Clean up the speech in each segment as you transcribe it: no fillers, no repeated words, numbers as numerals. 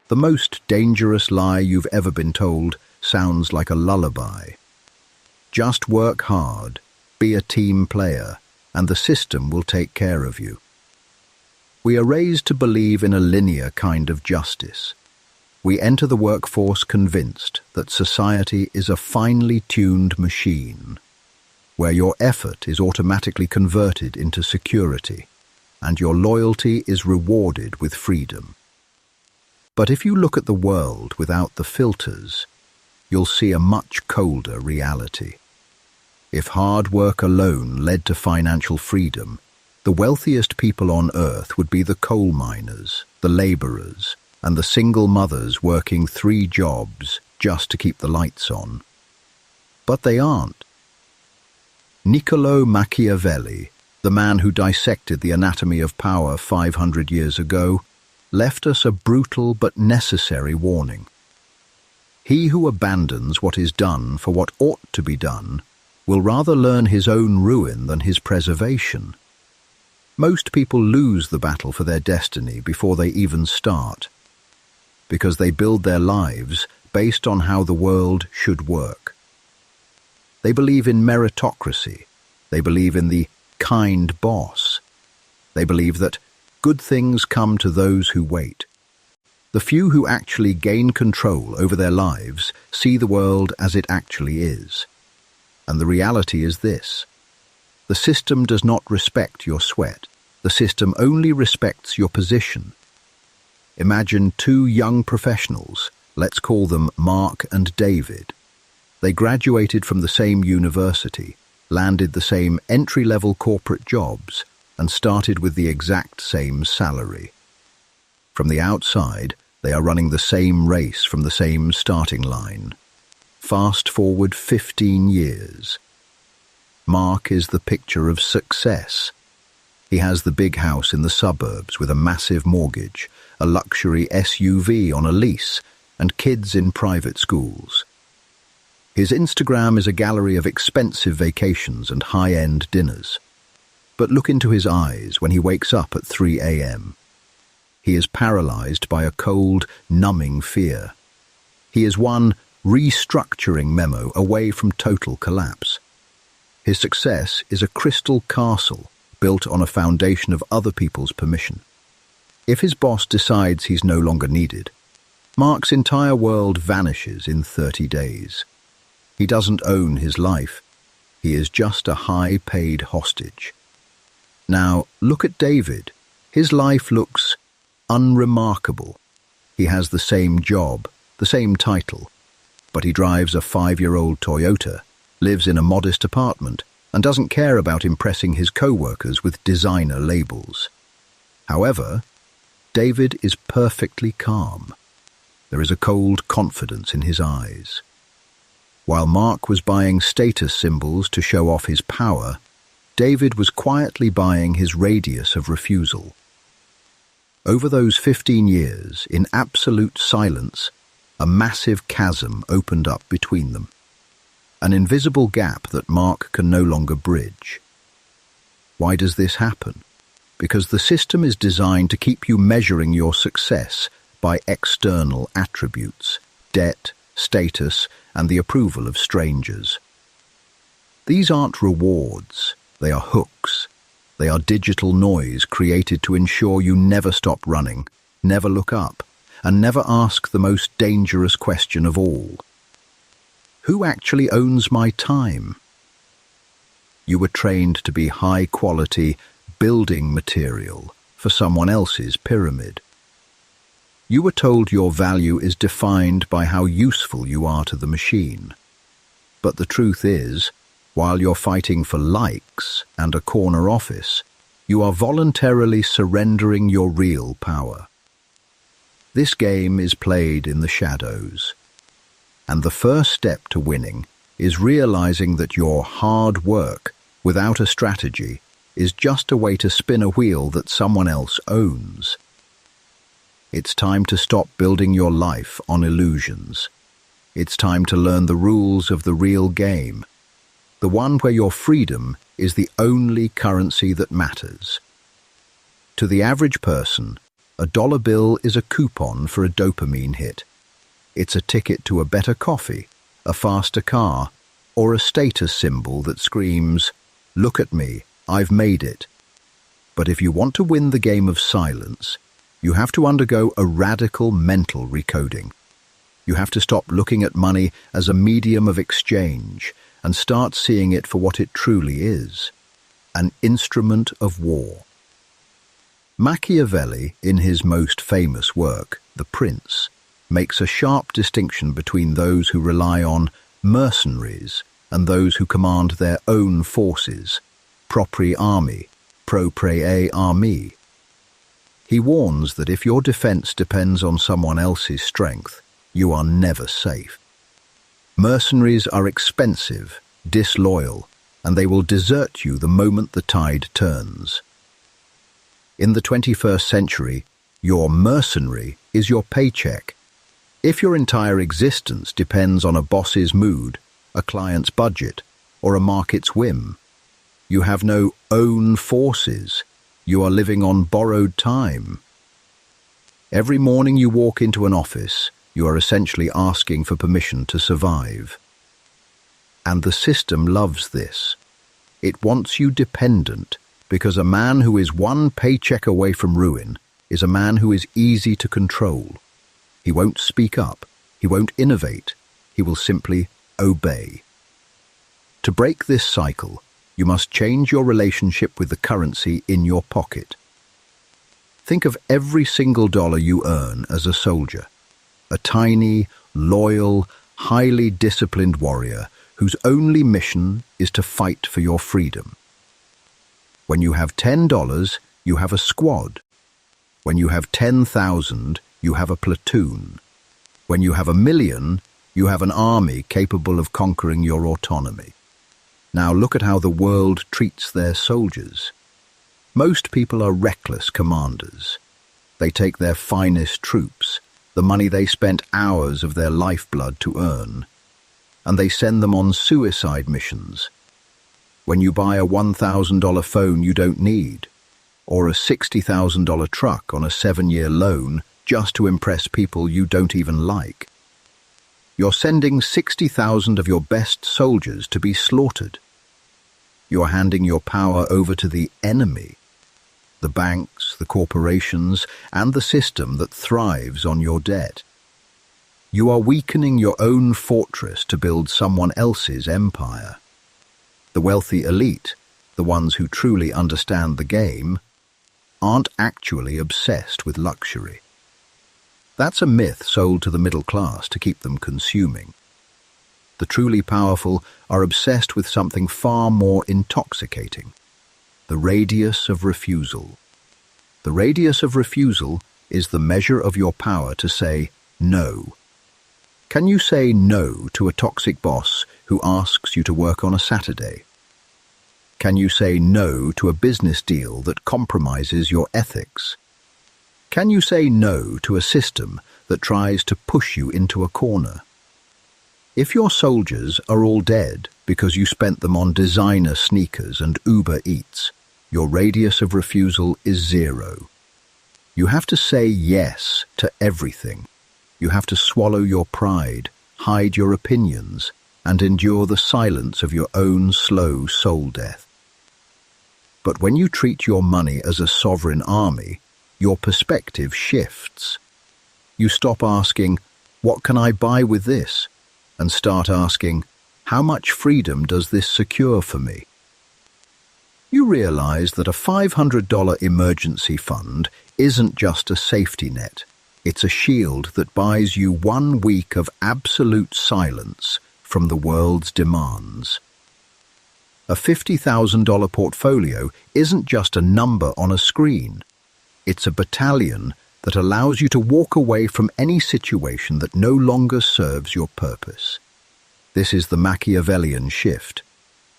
The most dangerous lie you've ever been told sounds like a lullaby. Just work hard, be a team player, and the system will take care of you. We are raised to believe in a linear kind of justice. We enter the workforce convinced that society is a finely tuned machine, where your effort is automatically converted into security, and your loyalty is rewarded with freedom. But if you look at the world without the filters, you'll see a much colder reality. If hard work alone led to financial freedom, the wealthiest people on earth would be the coal miners, the laborers, and the single mothers working 3 jobs just to keep the lights on. But they aren't. Niccolò Machiavelli, the man who dissected the anatomy of power 500 years ago, left us a brutal but necessary warning. He who abandons what is done for what ought to be done will rather learn his own ruin than his preservation. Most people lose the battle for their destiny before they even start, because they build their lives based on how the world should work. They believe in meritocracy. They believe in the kind boss. They believe that good things come to those who wait. The few who actually gain control over their lives see the world as it actually is. And the reality is this: the system does not respect your sweat. The system only respects your position. Imagine 2 young professionals, let's call them Mark and David. They graduated from the same university, landed the same entry-level corporate jobs, and started with the exact same salary. From the outside, they are running the same race from the same starting line. Fast forward 15 years. Mark is the picture of success. He has the big house in the suburbs with a massive mortgage, a luxury SUV on a lease, and kids in private schools. His Instagram is a gallery of expensive vacations and high-end dinners. But look into his eyes when he wakes up at 3 a.m. He is paralyzed by a cold, numbing fear. He is one restructuring memo away from total collapse. His success is a crystal castle built on a foundation of other people's permission. If his boss decides he's no longer needed, Mark's entire world vanishes in 30 days. He doesn't own his life. He is just a high-paid hostage. Now, look at David. His life looks unremarkable. He has the same job, the same title, but he drives a 5-year-old Toyota, lives in a modest apartment, and doesn't care about impressing his co-workers with designer labels. However, David is perfectly calm. There is a cold confidence in his eyes. While Mark was buying status symbols to show off his power, David was quietly buying his radius of refusal. Over those 15 years, in absolute silence, a massive chasm opened up between them. An invisible gap that Mark can no longer bridge. Why does this happen? Because the system is designed to keep you measuring your success by external attributes, debt, status, and the approval of strangers. These aren't rewards, they are hooks. They are digital noise created to ensure you never stop running, never look up, and never ask the most dangerous question of all. Who actually owns my time? You were trained to be high-quality building material for someone else's pyramid. You were told your value is defined by how useful you are to the machine. But the truth is, while you're fighting for likes and a corner office, you are voluntarily surrendering your real power. This game is played in the shadows. And the first step to winning is realizing that your hard work, without a strategy, is just a way to spin a wheel that someone else owns. It's time to stop building your life on illusions. It's time to learn the rules of the real game, the one where your freedom is the only currency that matters. To the average person, A dollar bill is a coupon for a dopamine hit. It's a ticket to a better coffee, a faster car, or a status symbol that screams, "Look at me, I've made it." But if you want to win the game of silence, you have to undergo a radical mental recoding. You have to stop looking at money as a medium of exchange and start seeing it for what it truly is, an instrument of war. Machiavelli, in his most famous work, The Prince, makes a sharp distinction between those who rely on mercenaries and those who command their own forces, proprie armi, proprie armi. He warns that if your defense depends on someone else's strength, you are never safe. Mercenaries are expensive, disloyal, and they will desert you the moment the tide turns. In the 21st century, your mercenary is your paycheck. If your entire existence depends on a boss's mood, a client's budget, or a market's whim, you have no own forces. You are living on borrowed time. Every morning you walk into an office, you are essentially asking for permission to survive. And the system loves this. It wants you dependent, because a man who is one paycheck away from ruin is a man who is easy to control. He won't speak up. He won't innovate. He will simply obey. To break this cycle, you must change your relationship with the currency in your pocket. Think of every single dollar you earn as a soldier, a tiny, loyal, highly disciplined warrior whose only mission is to fight for your freedom. When you have $10, you have a squad. When you have 10,000, you have a platoon. When you have 1,000,000, you have an army capable of conquering your autonomy. Now look at how the world treats their soldiers. Most people are reckless commanders. They take their finest troops, the money they spent hours of their lifeblood to earn, and they send them on suicide missions. When you buy a $1,000 phone you don't need, or a $60,000 truck on a 7-year loan just to impress people you don't even like, you're sending 60,000 of your best soldiers to be slaughtered. You're handing your power over to the enemy, the banks, the corporations, and the system that thrives on your debt. You are weakening your own fortress to build someone else's empire. The wealthy elite, the ones who truly understand the game, aren't actually obsessed with luxury. That's a myth sold to the middle class to keep them consuming. The truly powerful are obsessed with something far more intoxicating: the radius of refusal. The radius of refusal is the measure of your power to say no. Can you say no to a toxic boss who asks you to work on a Saturday? Can you say no to a business deal that compromises your ethics? Can you say no to a system that tries to push you into a corner? If your soldiers are all dead because you spent them on designer sneakers and Uber Eats, your radius of refusal is 0. You have to say yes to everything. You have to swallow your pride, hide your opinions, and endure the silence of your own slow soul death. But when you treat your money as a sovereign army, your perspective shifts. You stop asking, "What can I buy with this?" and start asking, "How much freedom does this secure for me?" You realize that a $500 emergency fund isn't just a safety net. It's a shield that buys you 1 week of absolute silence from the world's demands. A $50,000 portfolio isn't just a number on a screen. It's a battalion that allows you to walk away from any situation that no longer serves your purpose. This is the Machiavellian shift.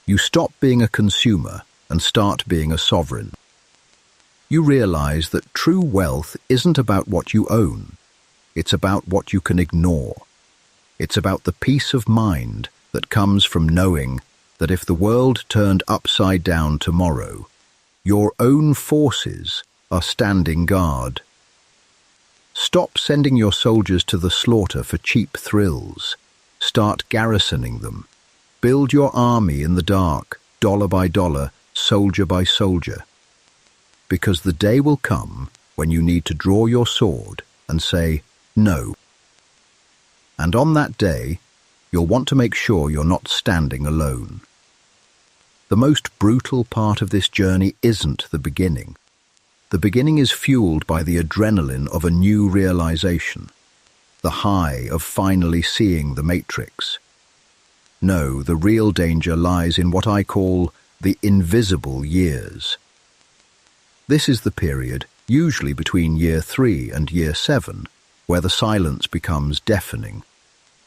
You stop being a consumer and start being a sovereign. You realize that true wealth isn't about what you own. It's about what you can ignore. It's about the peace of mind that comes from knowing that if the world turned upside down tomorrow, your own forces are standing guard. Stop sending your soldiers to the slaughter for cheap thrills. Start garrisoning them. Build your army in the dark, dollar by dollar, soldier by soldier. Because the day will come when you need to draw your sword and say, no. And on that day, you'll want to make sure you're not standing alone. The most brutal part of this journey isn't the beginning. The beginning is fueled by the adrenaline of a new realization, the high of finally seeing the matrix. No, the real danger lies in what I call the invisible years. This is the period, usually between year 3 and year 7, where the silence becomes deafening.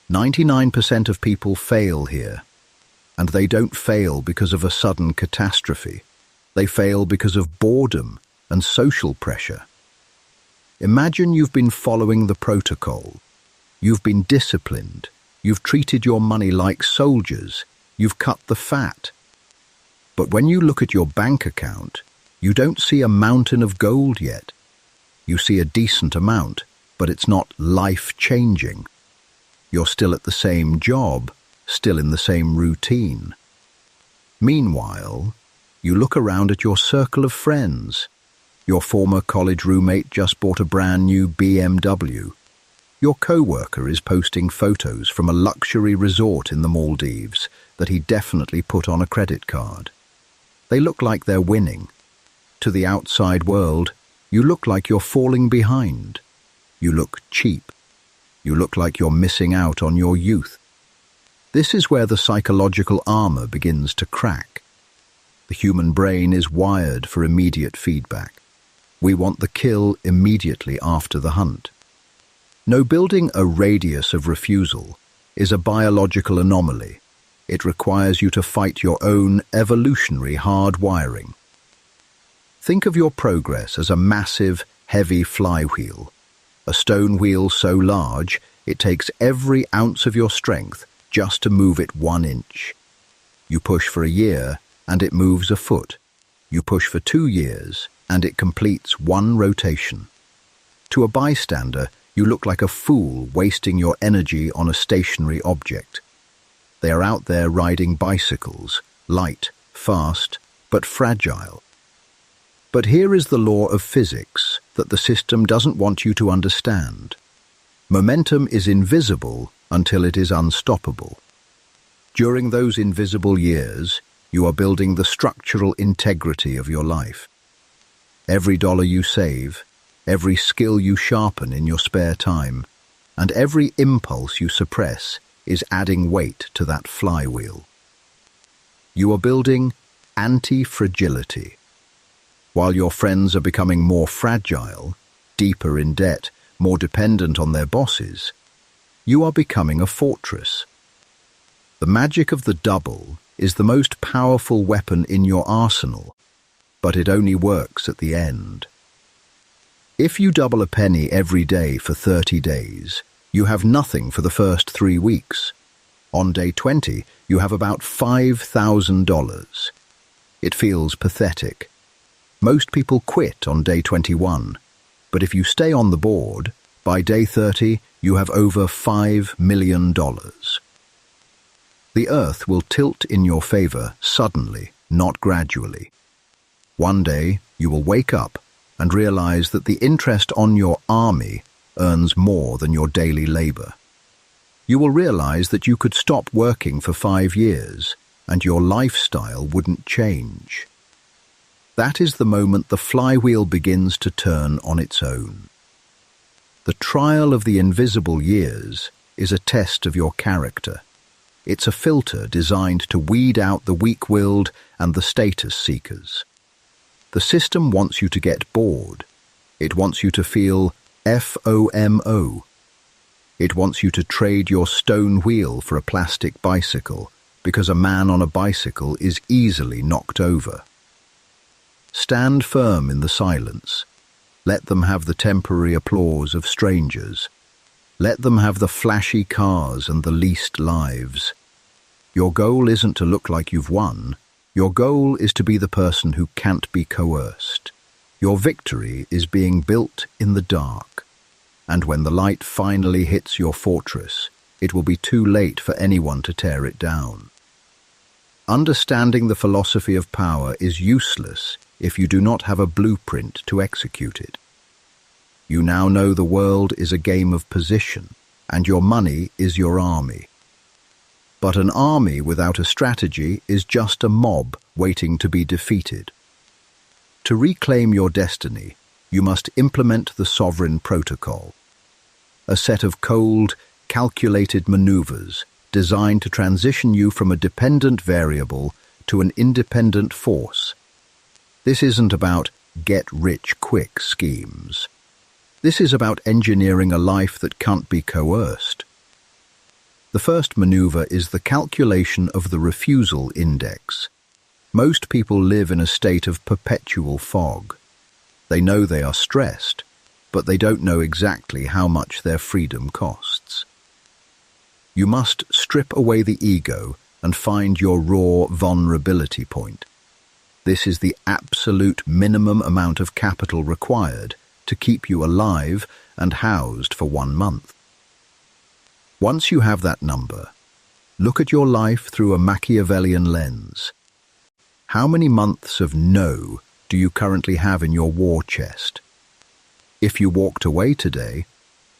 99% of people fail here, and they don't fail because of a sudden catastrophe. They fail because of boredom and social pressure. Imagine you've been following the protocol. You've been disciplined. You've treated your money like soldiers. You've cut the fat. But when you look at your bank account, you don't see a mountain of gold yet. You see a decent amount, but it's not life-changing. You're still at the same job, still in the same routine. Meanwhile, you look around at your circle of friends. Your former college roommate just bought a brand new BMW. Your co-worker is posting photos from a luxury resort in the Maldives that he definitely put on a credit card. They look like they're winning. To the outside world, you look like you're falling behind. You look cheap. You look like you're missing out on your youth. This is where the psychological armor begins to crack. The human brain is wired for immediate feedback. We want the kill immediately after the hunt. No, building a radius of refusal is a biological anomaly. It requires you to fight your own evolutionary hardwiring. Think of your progress as a massive, heavy flywheel. A stone wheel so large, it takes every ounce of your strength just to move it 1 inch. You push for a year, and it moves a foot. You push for 2 years, and it completes 1 rotation. To a bystander, you look like a fool wasting your energy on a stationary object. They are out there riding bicycles, light, fast, but fragile. But here is the law of physics that the system doesn't want you to understand. Momentum is invisible until it is unstoppable. During those invisible years, you are building the structural integrity of your life. Every dollar you save, every skill you sharpen in your spare time, and every impulse you suppress is adding weight to that flywheel. You are building anti-fragility. While your friends are becoming more fragile, deeper in debt, more dependent on their bosses, you are becoming a fortress. The magic of the double is the most powerful weapon in your arsenal, but it only works at the end. If you double a penny every day for 30 days, you have nothing for the first 3 weeks. On day 20, you have about $5,000. It feels pathetic. Most people quit on day 21, but if you stay on the board, by day 30, you have over $5 million. The earth will tilt in your favor suddenly, not gradually. One day, you will wake up and realize that the interest on your army earns more than your daily labor. You will realize that you could stop working for 5 years and your lifestyle wouldn't change. That is the moment the flywheel begins to turn on its own. The trial of the invisible years is a test of your character. It's a filter designed to weed out the weak-willed and the status seekers. The system wants you to get bored. It wants you to feel FOMO. It wants you to trade your stone wheel for a plastic bicycle because a man on a bicycle is easily knocked over. Stand firm in the silence. Let them have the temporary applause of strangers. Let them have the flashy cars and the leased lives. Your goal isn't to look like you've won. Your goal is to be the person who can't be coerced. Your victory is being built in the dark. and when the light finally hits your fortress, it will be too late for anyone to tear it down. Understanding the philosophy of power is useless if you do not have a blueprint to execute it. You now know the world is a game of position, and your money is your army. But an army without a strategy is just a mob waiting to be defeated. To reclaim your destiny, you must implement the sovereign protocol, a set of cold, calculated maneuvers designed to transition you from a dependent variable to an independent force. This isn't about get-rich-quick schemes. This is about engineering a life that can't be coerced. The first maneuver is the calculation of the refusal index. Most people live in a state of perpetual fog. They know they are stressed, but they don't know exactly how much their freedom costs. You must strip away the ego and find your raw vulnerability point. This is the absolute minimum amount of capital required to keep you alive and housed for 1 month. Once you have that number, look at your life through a Machiavellian lens. How many months of no do you currently have in your war chest? If you walked away today,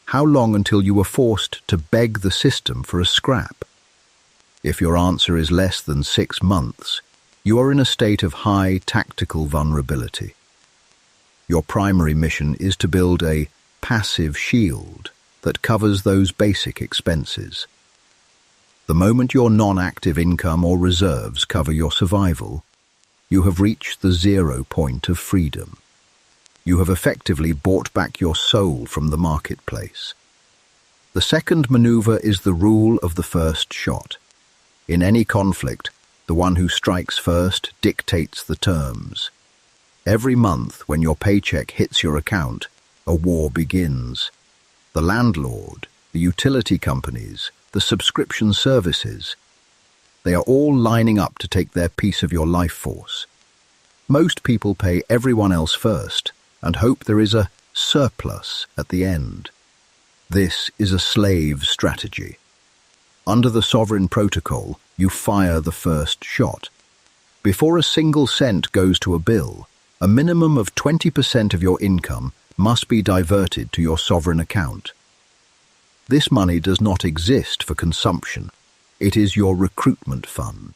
how long until you were forced to beg the system for a scrap? If your answer is less than 6 months, you are in a state of high tactical vulnerability. Your primary mission is to build a passive shield that covers those basic expenses. The moment your non-active income or reserves cover your survival, you have reached the 0 point of freedom. You have effectively bought back your soul from the marketplace. The second maneuver is the rule of the first shot. In any conflict, the one who strikes first dictates the terms. Every month when your paycheck hits your account, a war begins. The landlord, the utility companies, the subscription services, they are all lining up to take their piece of your life force. Most people pay everyone else first and hope there is a surplus at the end. This is a slave strategy. Under the sovereign protocol, you fire the first shot. Before a single cent goes to a bill, a minimum of 20% of your income must be diverted to your sovereign account. This money does not exist for consumption. It is your recruitment fund.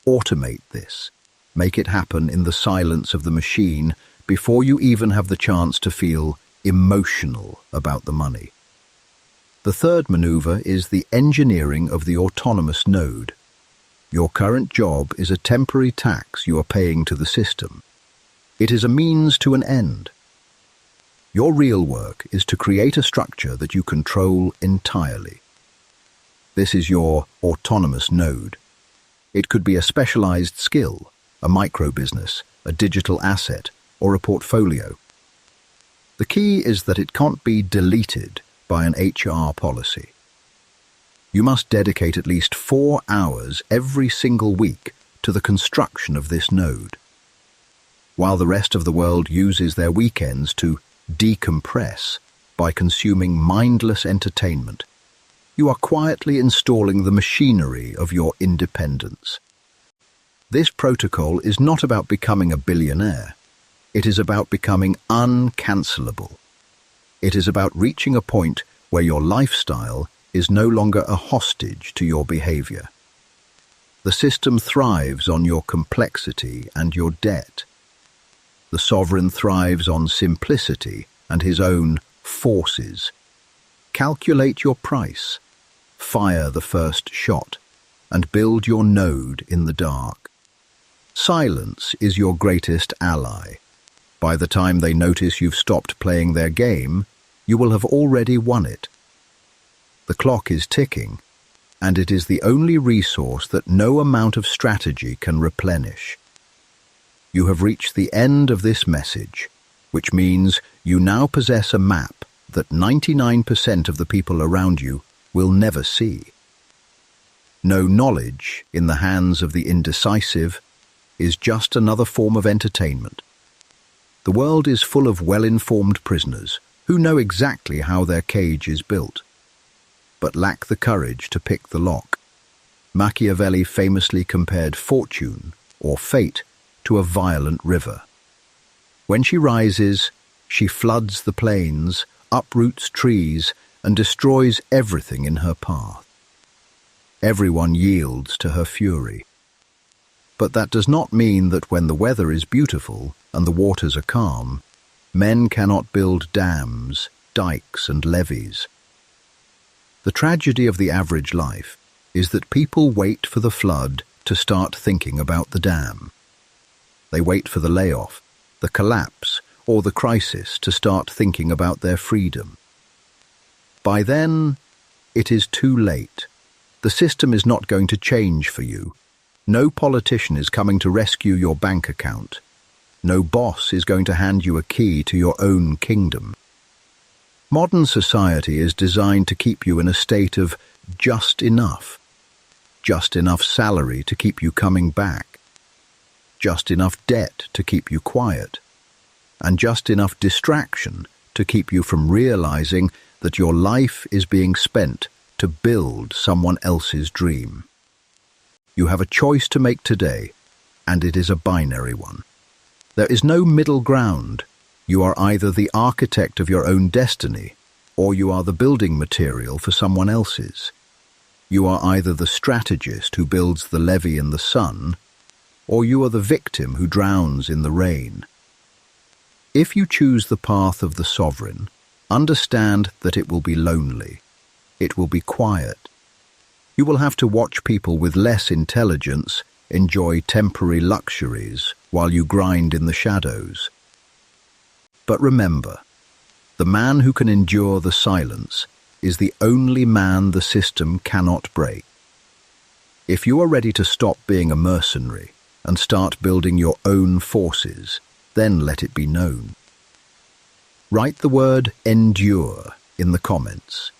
Automate this. Make it happen in the silence of the machine before you even have the chance to feel emotional about the money. The third maneuver is the engineering of the autonomous node. Your current job is a temporary tax you are paying to the system. It is a means to an end. Your real work is to create a structure that you control entirely. This is your autonomous node. It could be a specialized skill, a micro-business, a digital asset, or a portfolio. The key is that it can't be deleted by an HR policy. You must dedicate at least 4 hours every single week to the construction of this node. While the rest of the world uses their weekends to decompress by consuming mindless entertainment, you are quietly installing the machinery of your independence. This protocol is not about becoming a billionaire. It is about becoming uncancelable. It is about reaching a point where your lifestyle is no longer a hostage to your behavior. The system thrives on your complexity and your debt. The sovereign thrives on simplicity and his own forces. Calculate your price, fire the first shot, and build your node in the dark. Silence is your greatest ally. By the time they notice you've stopped playing their game, you will have already won it. The clock is ticking, and it is the only resource that no amount of strategy can replenish. You have reached the end of this message, which means you now possess a map that 99% of the people around you will never see. No knowledge in the hands of the indecisive is just another form of entertainment. The world is full of well-informed prisoners who know exactly how their cage is built, but lack the courage to pick the lock. Machiavelli famously compared fortune, or fate, to a violent river. When she rises, she floods the plains, uproots trees, and destroys everything in her path. Everyone yields to her fury. But that does not mean that when the weather is beautiful and the waters are calm, men cannot build dams, dikes, and levees. The tragedy of the average life is that people wait for the flood to start thinking about the dam. They wait for the layoff, the collapse, or the crisis to start thinking about their freedom. By then, it is too late. The system is not going to change for you. No politician is coming to rescue your bank account. No boss is going to hand you a key to your own kingdom. Modern society is designed to keep you in a state of just enough salary to keep you coming back, just enough debt to keep you quiet, and just enough distraction to keep you from realizing that your life is being spent to build someone else's dream. You have a choice to make today, and it is a binary one. There is no middle ground. You are either the architect of your own destiny, or you are the building material for someone else's. You are either the strategist who builds the levee in the sun, or you are the victim who drowns in the rain. If you choose the path of the sovereign, understand that it will be lonely. It will be quiet. You will have to watch people with less intelligence enjoy temporary luxuries while you grind in the shadows. But remember, the man who can endure the silence is the only man the system cannot break. If you are ready to stop being a mercenary and start building your own forces, then let it be known. Write the word endure in the comments.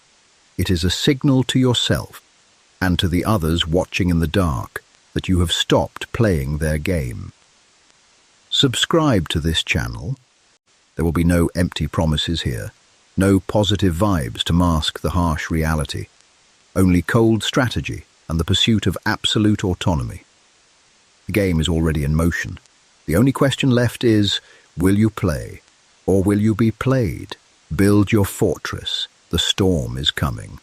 It is a signal to yourself and to the others watching in the dark that you have stopped playing their game. Subscribe to this channel. There will be no empty promises here, no positive vibes to mask the harsh reality, only cold strategy and the pursuit of absolute autonomy. The game is already in motion. The only question left is, will you play, or will you be played? Build your fortress. The storm is coming.